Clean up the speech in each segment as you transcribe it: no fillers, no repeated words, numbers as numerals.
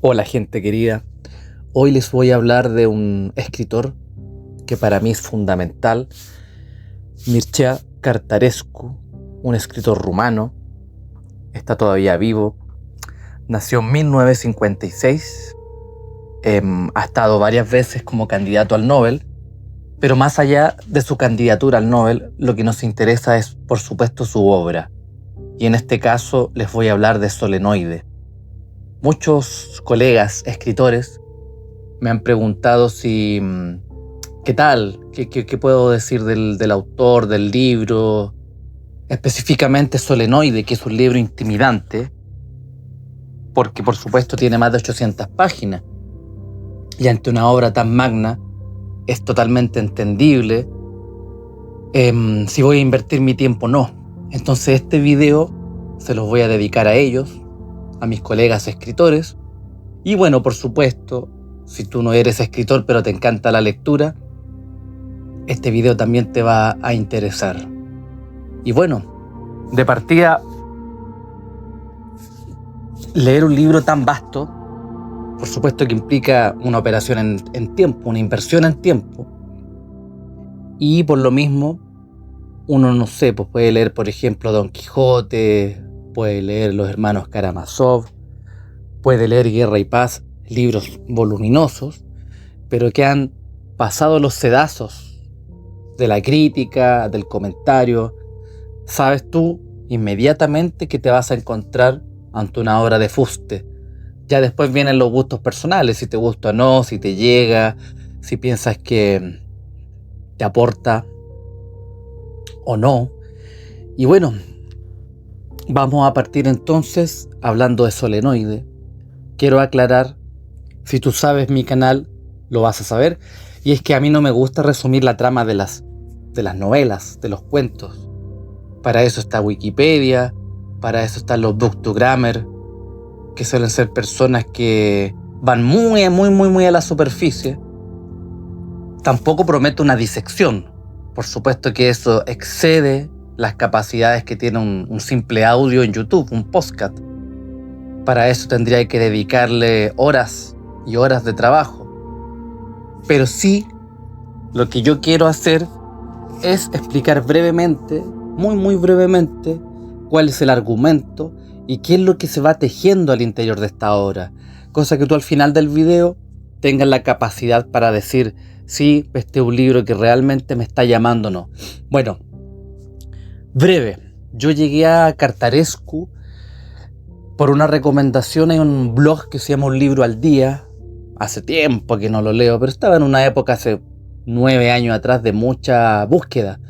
Hola gente querida, hoy les voy a hablar de un escritor que para mí es fundamental, Mircea Cărtărescu, un escritor rumano, está todavía vivo, nació en 1956, ha estado varias veces como candidato al Nobel, pero más allá de su candidatura al Nobel, lo que nos interesa es, por supuesto, su obra, y en este caso les voy a hablar de Solenoide. Muchos colegas escritores me han preguntado ¿qué tal? ¿Qué puedo decir del autor, del libro? Específicamente Solenoide, que es un libro intimidante, porque por supuesto tiene más de 800 páginas. Y ante una obra tan magna, es totalmente entendible si voy a invertir mi tiempo o no. Entonces este video se los voy a dedicar a ellos, a mis colegas escritores. Y bueno, por supuesto, si tú no eres escritor pero te encanta la lectura, este video también te va a interesar. Y bueno, de partida, leer un libro tan vasto, por supuesto que implica una operación en tiempo, una inversión en tiempo. Y por lo mismo, uno no sé, pues puede leer, por ejemplo, Don Quijote, puede leer Los Hermanos Karamazov, puede leer Guerra y Paz, libros voluminosos, pero que han pasado los sedazos de la crítica, del comentario. Sabes tú inmediatamente que te vas a encontrar ante una obra de fuste. Ya después vienen los gustos personales, si te gusta o no, si te llega, si piensas que te aporta o no. Y bueno, vamos a partir entonces hablando de Solenoide. Quiero aclarar, si tú sabes mi canal, lo vas a saber, y es que a mí no me gusta resumir la trama de las novelas, de los cuentos. Para eso está Wikipedia, para eso están los Book2Grammar, que suelen ser personas que van muy a la superficie. Tampoco prometo una disección. Por supuesto que eso excede las capacidades que tiene un simple audio en YouTube, un podcast. Para eso tendría que dedicarle horas y horas de trabajo. Pero sí, lo que yo quiero hacer es explicar brevemente, muy brevemente, cuál es el argumento y qué es lo que se va tejiendo al interior de esta obra. Cosa que tú al final del video tengas la capacidad para decir, sí, este es un libro que realmente me está llamando o no. Bueno, breve. Yo llegué a Cărtărescu por una recomendación en un blog que se llama Un Libro al Día. Hace tiempo que no lo leo, pero estaba en una época hace 9 años atrás de mucha búsqueda.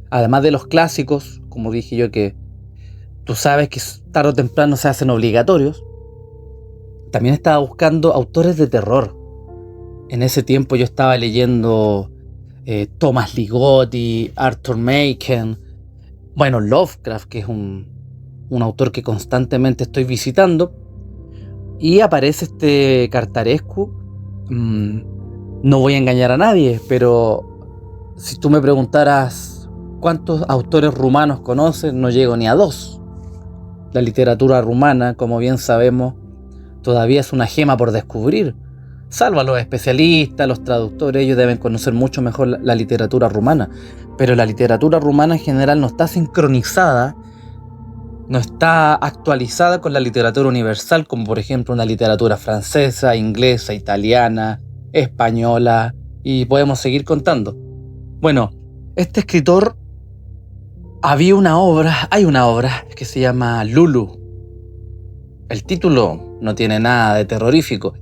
Además de los clásicos, como dije yo, que tú sabes que tarde o temprano se hacen obligatorios, también estaba buscando autores de terror. En ese tiempo yo estaba leyendo Thomas Ligotti, Arthur Machen, bueno, Lovecraft, que es un autor que constantemente estoy visitando, y aparece este Cărtărescu. No voy a engañar a nadie, pero si tú me preguntaras cuántos autores rumanos conoces, no llego ni a 2. La literatura rumana, como bien sabemos, todavía es una gema por descubrir. Salvo a los especialistas, los traductores, ellos deben conocer mucho mejor la literatura rumana. Pero la literatura rumana en general no está sincronizada, no está actualizada con la literatura universal, como por ejemplo una literatura francesa, inglesa, italiana, española, y podemos seguir contando. Bueno, este escritor, hay una obra que se llama Lulu. El título no tiene nada de terrorífico,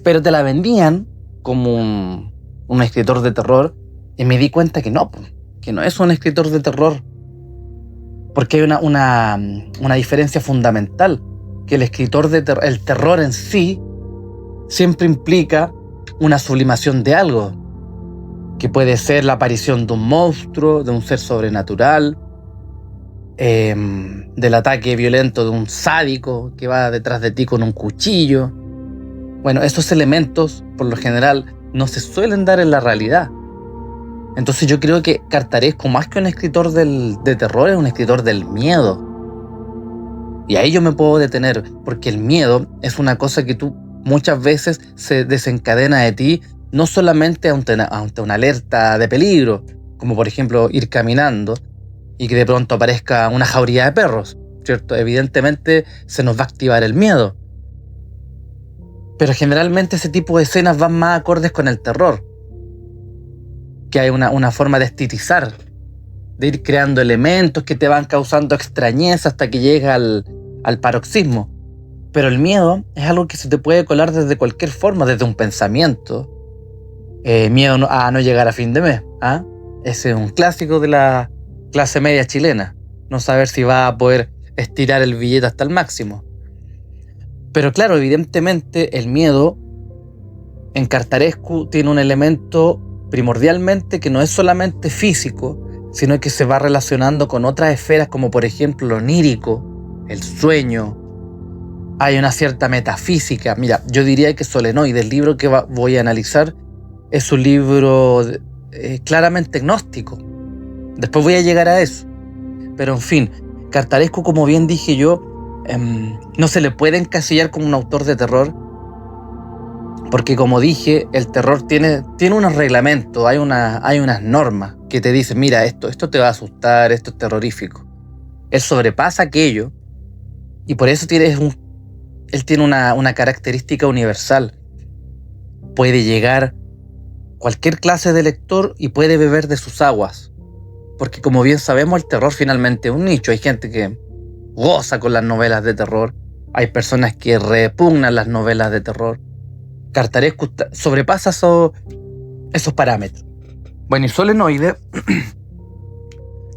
pero te la vendían como un escritor de terror, y me di cuenta que no es un escritor de terror, porque hay una diferencia fundamental, que el escritor el terror en sí siempre implica una sublimación de algo, que puede ser la aparición de un monstruo, de un ser sobrenatural, del ataque violento de un sádico que va detrás de ti con un cuchillo. Bueno, esos elementos, por lo general, no se suelen dar en la realidad. Entonces yo creo que Cărtărescu, más que un escritor de terror, es un escritor del miedo. Y ahí yo me puedo detener, porque el miedo es una cosa que tú muchas veces se desencadena de ti, no solamente ante una alerta de peligro, como por ejemplo ir caminando y que de pronto aparezca una jauría de perros, ¿cierto? Evidentemente se nos va a activar el miedo. Pero generalmente ese tipo de escenas van más acordes con el terror, que hay una forma de estilizar, de ir creando elementos que te van causando extrañeza hasta que llega al paroxismo. Pero el miedo es algo que se te puede colar desde cualquier forma, desde un pensamiento. Miedo a no llegar a fin de mes. ¿Ah? Ese es un clásico de la clase media chilena. No saber si va a poder estirar el billete hasta el máximo. Pero claro, evidentemente el miedo en Cartarescu tiene un elemento primordialmente que no es solamente físico, sino que se va relacionando con otras esferas como por ejemplo lo onírico, el sueño. Hay una cierta metafísica. Mira, yo diría que Solenoide, el libro que voy a analizar, es un libro claramente gnóstico. Después voy a llegar a eso. Pero en fin, Cartarescu, como bien dije yo, no se le puede encasillar como un autor de terror, porque como dije, el terror tiene unos reglamentos, hay unas normas que te dicen, mira, esto te va a asustar, esto es terrorífico. Él sobrepasa aquello y por eso él tiene una característica universal. Puede llegar cualquier clase de lector y puede beber de sus aguas. Porque como bien sabemos, el terror finalmente es un nicho. Hay gente que goza con las novelas de terror. Hay personas que repugnan las novelas de terror. Cartarescu sobrepasa esos parámetros. Bueno, y Solenoide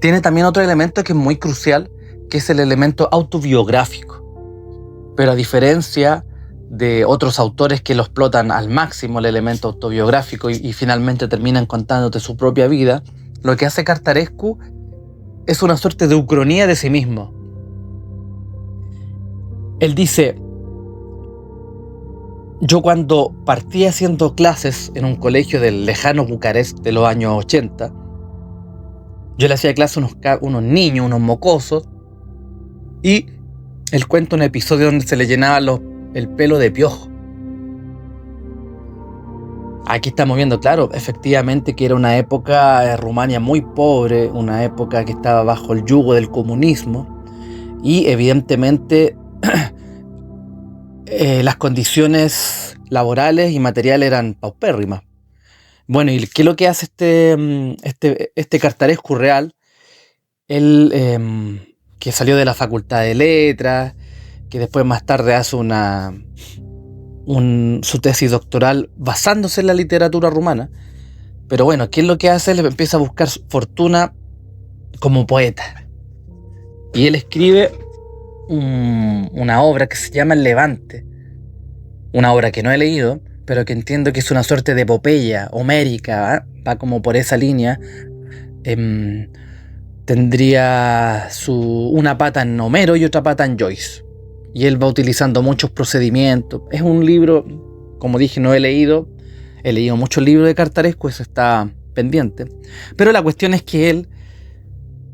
tiene también otro elemento que es muy crucial, que es el elemento autobiográfico. Pero a diferencia de otros autores que lo explotan al máximo el elemento autobiográfico y finalmente terminan contándote su propia vida, lo que hace Cartarescu es una suerte de ucronía de sí mismo. Él dice, yo cuando partí haciendo clases en un colegio del lejano Bucarest de los años 80, yo le hacía clases a unos niños, unos mocosos, y él cuenta un episodio donde se le llenaba el pelo de piojo. Aquí estamos viendo, claro, efectivamente que era una época de Rumania muy pobre, una época que estaba bajo el yugo del comunismo y evidentemente las condiciones laborales y materiales eran paupérrimas. Bueno, ¿y qué es lo que hace este Cartarescu real? Él, que salió de la Facultad de Letras, que después más tarde hace su tesis doctoral basándose en la literatura rumana. Pero bueno, ¿qué es lo que hace? Él empieza a buscar fortuna como poeta. Y él escribe una obra que se llama El Levante. Una obra que no he leído, pero que entiendo que es una suerte de epopeya homérica, ¿eh? Va como por esa línea. Tendría una pata en Homero y otra pata en Joyce. Y él va utilizando muchos procedimientos. Es un libro, como dije, no he leído. He leído muchos libros de Cartarescu, eso está pendiente. Pero la cuestión es que él,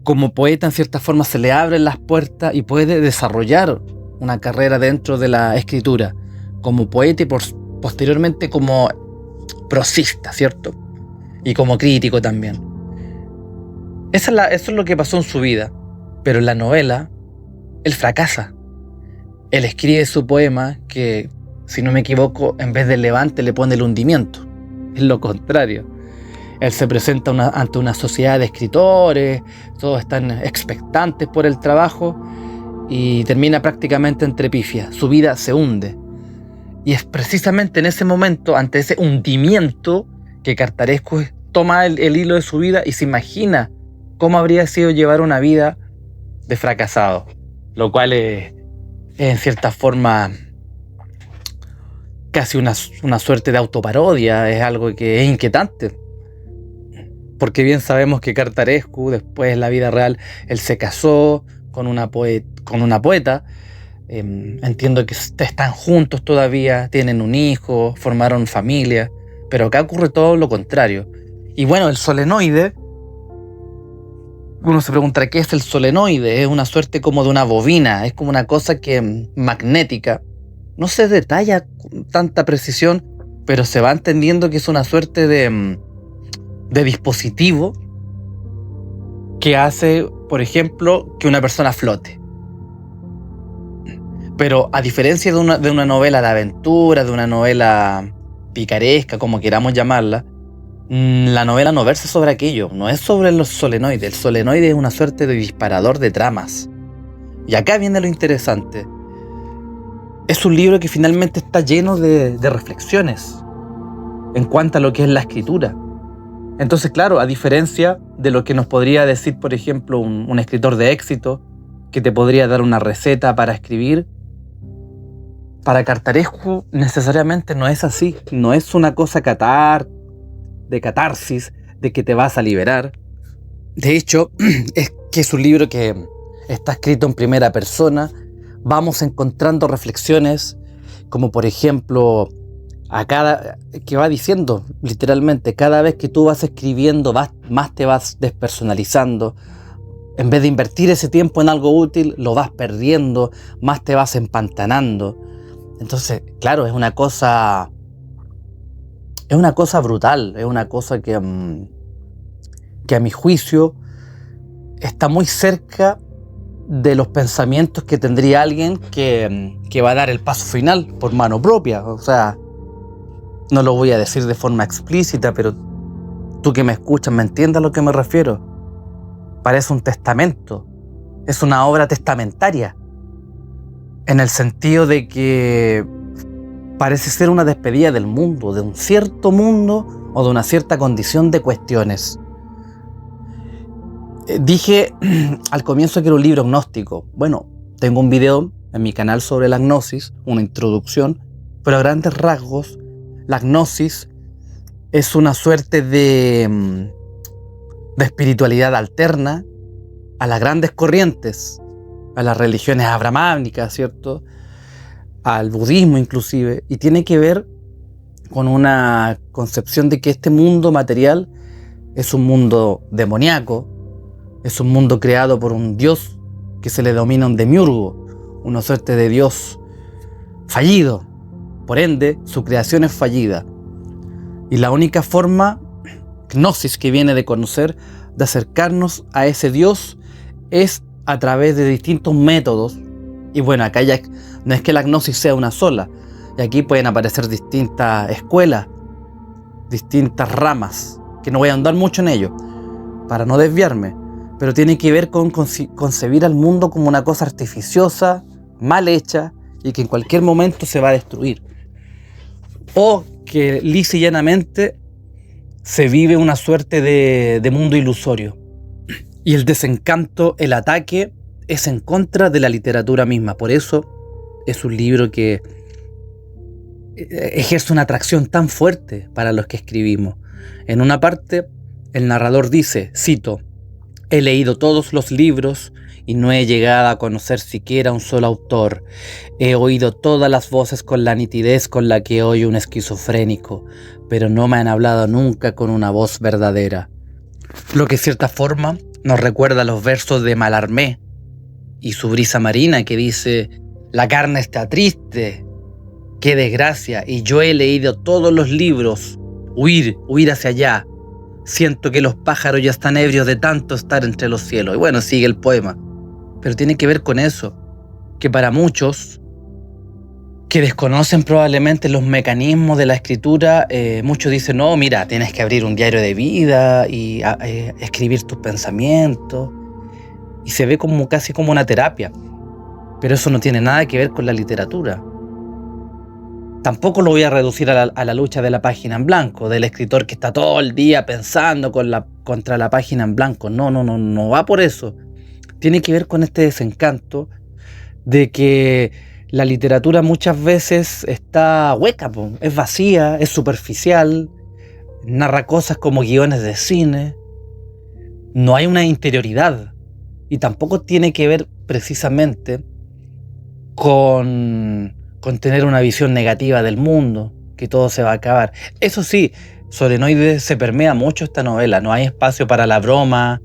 como poeta, en cierta forma se le abren las puertas y puede desarrollar una carrera dentro de la escritura, como poeta y posteriormente como prosista, ¿cierto? Y como crítico también. Eso es lo que pasó en su vida. Pero en la novela, él fracasa. Él escribe su poema que, si no me equivoco, en vez del levante le pone el hundimiento. Es lo contrario. Él se presenta ante una sociedad de escritores, todos están expectantes por el trabajo y termina prácticamente entre pifias. Su vida se hunde. Y es precisamente en ese momento, ante ese hundimiento, que Cartarescu toma el hilo de su vida y se imagina cómo habría sido llevar una vida de fracasado. Lo cual es en cierta forma casi una suerte de autoparodia, es algo que es inquietante. Porque bien sabemos que Cartarescu, después en la vida real, él se casó con una poeta. Entiendo que están juntos todavía, tienen un hijo, formaron familia, pero acá ocurre todo lo contrario. Y bueno, el Solenoide Uno se pregunta, ¿qué es el solenoide? Es una suerte como de una bobina, es como una cosa que magnética. No se detalla con tanta precisión, pero se va entendiendo que es una suerte de dispositivo que hace, por ejemplo, que una persona flote. Pero a diferencia de una novela de aventura, de una novela picaresca, como queramos llamarla, la novela no versa sobre aquello, no es sobre los solenoides. El solenoide es una suerte de disparador de tramas. Y acá viene lo interesante. Es un libro que finalmente está lleno de reflexiones en cuanto a lo que es la escritura. Entonces, claro, a diferencia de lo que nos podría decir, por ejemplo, un escritor de éxito, que te podría dar una receta para escribir, para Cartarescu necesariamente no es así. No es una cosa de catarsis, de que te vas a liberar. De hecho, es que es un libro que está escrito en primera persona. Vamos encontrando reflexiones, como por ejemplo, que va diciendo literalmente, cada vez que tú vas escribiendo, más te vas despersonalizando. En vez de invertir ese tiempo en algo útil, lo vas perdiendo, más te vas empantanando. Entonces, claro, es una cosa brutal, es una cosa que a mi juicio está muy cerca de los pensamientos que tendría alguien que va a dar el paso final por mano propia. O sea, no lo voy a decir de forma explícita, pero tú que me escuchas me entiendes a lo que me refiero. Parece un testamento, es una obra testamentaria, en el sentido de que parece ser una despedida del mundo, de un cierto mundo o de una cierta condición de cuestiones. Dije al comienzo que era un libro gnóstico. Bueno, tengo un video en mi canal sobre la gnosis, una introducción, pero a grandes rasgos, la gnosis es una suerte de espiritualidad alterna a las grandes corrientes, a las religiones abrahámicas, ¿cierto? Al budismo inclusive, y tiene que ver con una concepción de que este mundo material es un mundo demoníaco, es un mundo creado por un dios que se le denomina un demiurgo, una suerte de dios fallido. Por ende, su creación es fallida. Y la única forma, gnosis, que viene de conocer, de acercarnos a ese dios, es a través de distintos métodos. Y bueno, acá ya no es que la gnosis sea una sola, y aquí pueden aparecer distintas escuelas, distintas ramas, que no voy a andar mucho en ello, para no desviarme, pero tiene que ver con concebir al mundo como una cosa artificiosa, mal hecha, y que en cualquier momento se va a destruir. O que lisa y llanamente se vive una suerte de mundo ilusorio. Y el desencanto, el ataque, es en contra de la literatura misma. Por eso es un libro que ejerce una atracción tan fuerte para los que escribimos. En una parte, el narrador dice, cito, «He leído todos los libros y no he llegado a conocer siquiera un solo autor. He oído todas las voces con la nitidez con la que oye un esquizofrénico, pero no me han hablado nunca con una voz verdadera». Lo que de cierta forma nos recuerda a los versos de Mallarmé y su Brisa Marina, que dice, «La carne está triste, qué desgracia, y yo he leído todos los libros, huir hacia allá. Siento que los pájaros ya están ebrios de tanto estar entre los cielos». Y bueno, sigue el poema. Pero tiene que ver con eso, que para muchos que desconocen probablemente los mecanismos de la escritura, muchos dicen, no, mira, tienes que abrir un diario de vida y escribir tus pensamientos. Y se ve como casi como una terapia. Pero eso no tiene nada que ver con la literatura. Tampoco lo voy a reducir a la lucha de la página en blanco, del escritor que está todo el día pensando contra la página en blanco. No va por eso. Tiene que ver con este desencanto de que la literatura muchas veces está hueca, es vacía, es superficial, narra cosas como guiones de cine. No hay una interioridad. Y tampoco tiene que ver precisamente con tener una visión negativa del mundo, que todo se va a acabar. Eso sí, Solenoide se permea mucho esta novela, no hay espacio para la broma,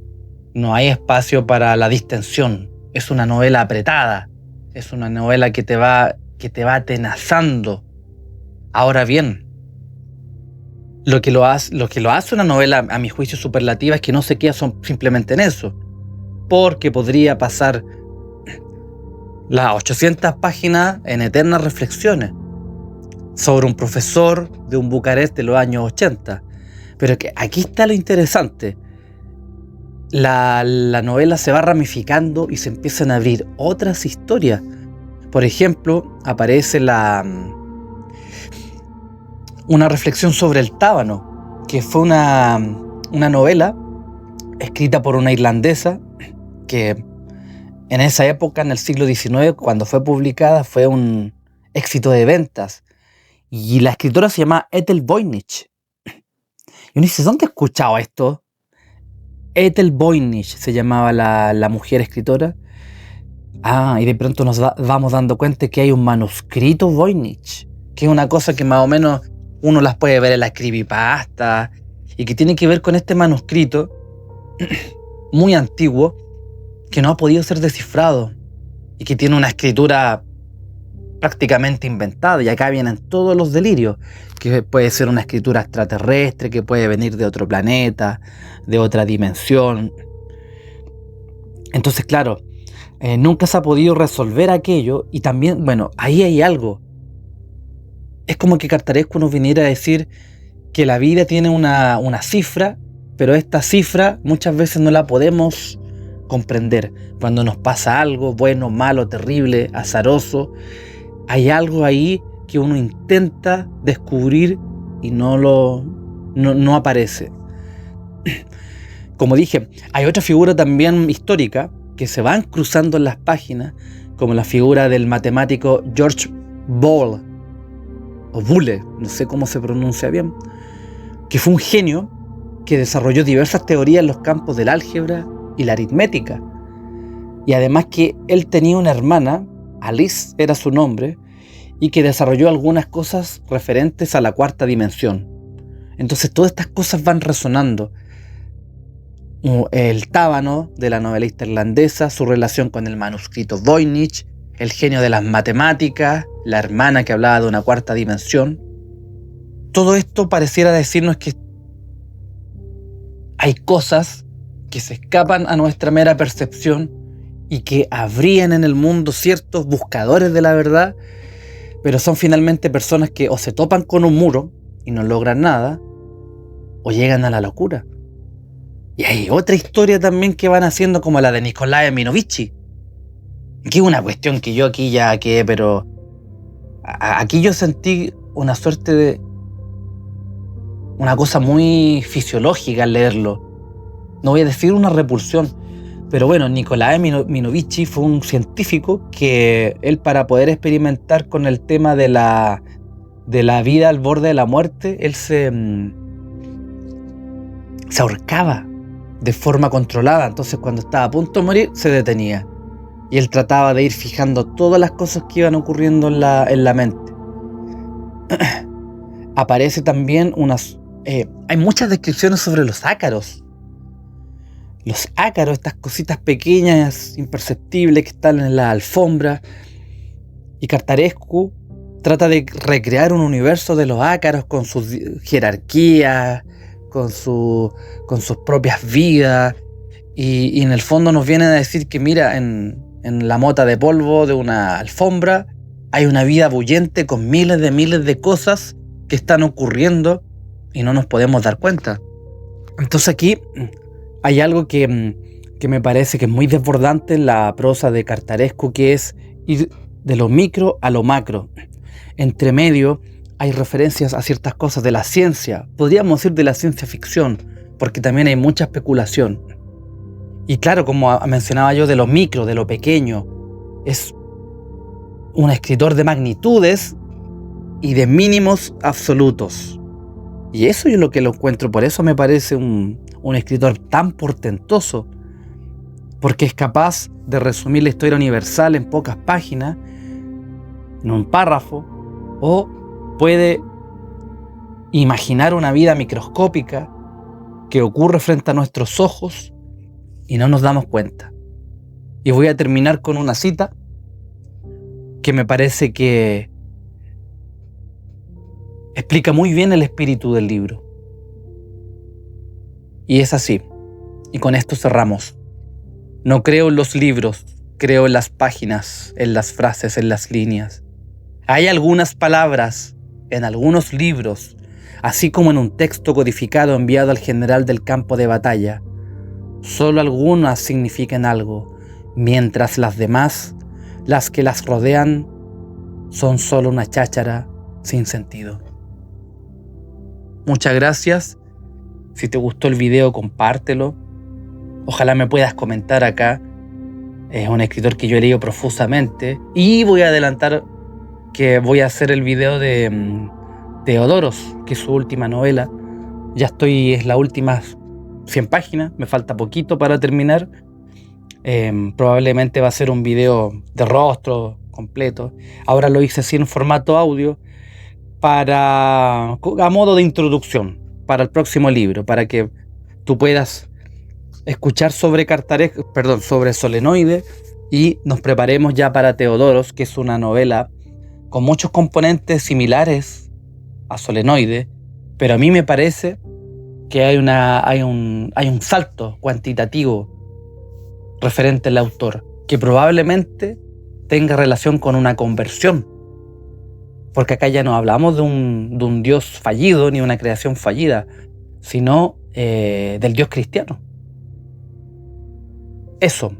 no hay espacio para la distensión. Es una novela apretada, es una novela que te va atenazando. Ahora bien, lo que lo hace una novela, a mi juicio, superlativa, es que no se queda simplemente en eso, porque podría pasar las 800 páginas en eternas reflexiones sobre un profesor de un Bucarest de los años 80. Pero que aquí está lo interesante. La novela se va ramificando y se empiezan a abrir otras historias. Por ejemplo, aparece una reflexión sobre el tábano, que fue una novela escrita por una irlandesa que en esa época, en el siglo XIX, cuando fue publicada, fue un éxito de ventas. Y la escritora se llama Ethel Voynich. Y uno dice, ¿dónde he escuchado esto? Ethel Voynich se llamaba la mujer escritora. Y de pronto nos vamos dando cuenta que hay un manuscrito Voynich, que es una cosa que más o menos uno las puede ver en la creepypasta, y que tiene que ver con este manuscrito muy antiguo que no ha podido ser descifrado y que tiene una escritura prácticamente inventada, y acá vienen todos los delirios, que puede ser una escritura extraterrestre, que puede venir de otro planeta, de otra dimensión. Entonces, claro, nunca se ha podido resolver aquello, y también, bueno, ahí hay algo. Es como que Cartarescu nos viniera a decir que la vida tiene una cifra, pero esta cifra muchas veces no la podemos comprender. Cuando nos pasa algo bueno, malo, terrible, azaroso, hay algo ahí que uno intenta descubrir y no aparece. Como dije, hay otra figura también histórica que se van cruzando en las páginas, como la figura del matemático George Boole, o Boole, no sé cómo se pronuncia bien, que fue un genio que desarrolló diversas teorías en los campos del álgebra y la aritmética. Y además que él tenía una hermana, Alice era su nombre, y que desarrolló algunas cosas referentes a la cuarta dimensión. Entonces todas estas cosas van resonando. El tábano de la novelista irlandesa, su relación con el manuscrito Voynich, el genio de las matemáticas, la hermana que hablaba de una cuarta dimensión. Todo esto pareciera decirnos que hay cosas que se escapan a nuestra mera percepción y que habrían en el mundo ciertos buscadores de la verdad, pero son finalmente personas que o se topan con un muro y no logran nada, o llegan a la locura. Y hay otra historia también que van haciendo, como la de Nikolai Minovici, que es una cuestión que yo aquí ya quedé, pero aquí yo sentí una suerte de una cosa muy fisiológica al leerlo. No voy a decir una repulsión, pero bueno, Nikolai Minovici fue un científico que él, para poder experimentar con el tema de la vida al borde de la muerte, él se ahorcaba de forma controlada. Entonces, cuando estaba a punto de morir, se detenía. Y él trataba de ir fijando todas las cosas que iban ocurriendo en la mente. Aparece también hay muchas descripciones sobre los ácaros. Los ácaros, estas cositas pequeñas, imperceptibles, que están en la alfombra. Y Cartarescu trata de recrear un universo de los ácaros con sus jerarquías, con sus propias vidas. Y en el fondo nos vienen a decir que, mira, en la mota de polvo de una alfombra hay una vida bullente con miles de cosas que están ocurriendo y no nos podemos dar cuenta. Entonces aquí hay algo que me parece que es muy desbordante en la prosa de Cartarescu, que es ir de lo micro a lo macro. Entre medio hay referencias a ciertas cosas de la ciencia, podríamos decir de la ciencia ficción, porque también hay mucha especulación. Y claro, como mencionaba yo, de lo micro, de lo pequeño, es un escritor de magnitudes y de mínimos absolutos. Y eso es lo que lo encuentro, por eso me parece un escritor tan portentoso, porque es capaz de resumir la historia universal en pocas páginas, en un párrafo, o puede imaginar una vida microscópica que ocurre frente a nuestros ojos y no nos damos cuenta. Y voy a terminar con una cita que me parece que explica muy bien el espíritu del libro. Y es así. Y con esto cerramos. No creo en los libros, creo en las páginas, en las frases, en las líneas. Hay algunas palabras en algunos libros, así como en un texto codificado enviado al general del campo de batalla. Solo algunas significan algo, mientras las demás, las que las rodean, son solo una cháchara sin sentido. Muchas gracias. Si te gustó el video, compártelo. Ojalá me puedas comentar acá. Es un escritor que yo he leído profusamente. Y voy a adelantar que voy a hacer el video de Teodoros, que es su última novela. Es las últimas 100 páginas, me falta poquito para terminar. Probablemente va a ser un video de rostro completo. Ahora lo hice así en formato audio a modo de introducción para el próximo libro, para que tú puedas escuchar sobre sobre Solenoide y nos preparemos ya para Teodoros, que es una novela con muchos componentes similares a Solenoide, pero a mí me parece que hay un salto cuantitativo referente al autor, que probablemente tenga relación con una conversión, porque acá ya no hablamos de un Dios fallido ni una creación fallida, sino del Dios cristiano. Eso.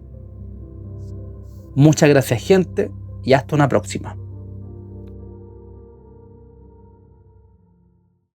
Muchas gracias, gente, y hasta una próxima.